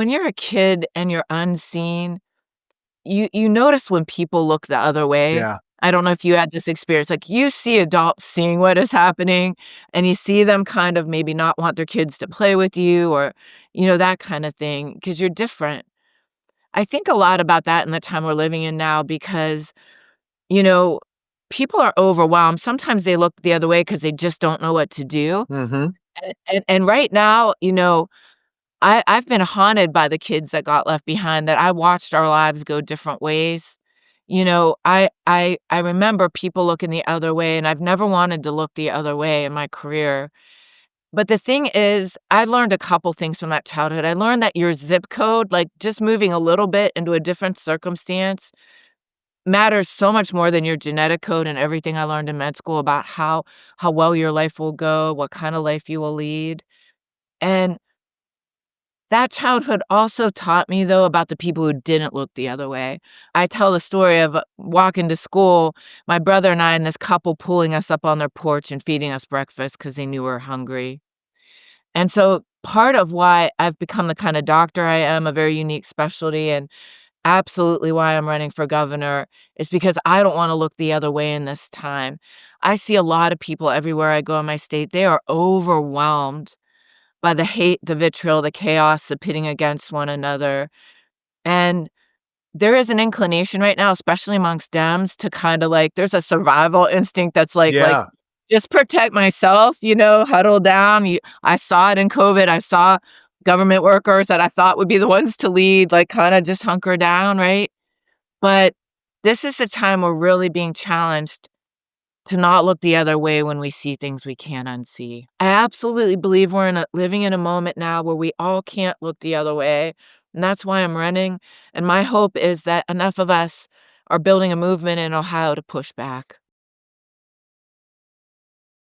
When you're a kid and you're unseen, you notice when people look the other way. Yeah. I don't know if you had this experience, like, you see adults seeing what is happening, and you see them kind of maybe not want their kids to play with you or, that kinda thing, 'cause you're different. I think a lot about that in the time we're living in now because, you know, people are overwhelmed. Sometimes they look the other way because they just don't know what to do, Mhm. and right now, I've been haunted by the kids that got left behind, that I watched our lives go different ways. I remember people looking the other way, and I've never wanted to look the other way in my career. But the thing is, I learned a couple things from that childhood. I learned that your zip code, like, just moving a little bit into a different circumstance matters so much more than your genetic code and everything I learned in med school about how well your life will go, what kinda life you will lead, and that childhood also taught me, though, about the people who didn't look the other way. I tell the story of walking to school, my brother and I and this couple pulling us up on their porch and feeding us breakfast because they knew we were hungry. And so part of why I've become the kind of doctor I am, a very unique specialty, and absolutely why I'm running for governor is because I don't wanna look the other way in this time. I see a lot of people everywhere I go in my state, they are overwhelmed by the hate, the vitriol, the chaos, the pitting against one another, and there is an inclination right now, especially amongst Dems, to kinda, like there's a survival instinct that's like, Yeah. "Just protect myself," "Huddle down." You I saw it in COVID, I saw government workers that I thought would be the ones to lead, like, kinda just hunker down, right? But this is the time we're really being challenged to not look the other way when we see things we can't unsee. I absolutely believe we're living in a moment now where we all can't look the other way, and that's why I'm running, and my hope is that enough of us are building a movement in Ohio to push back.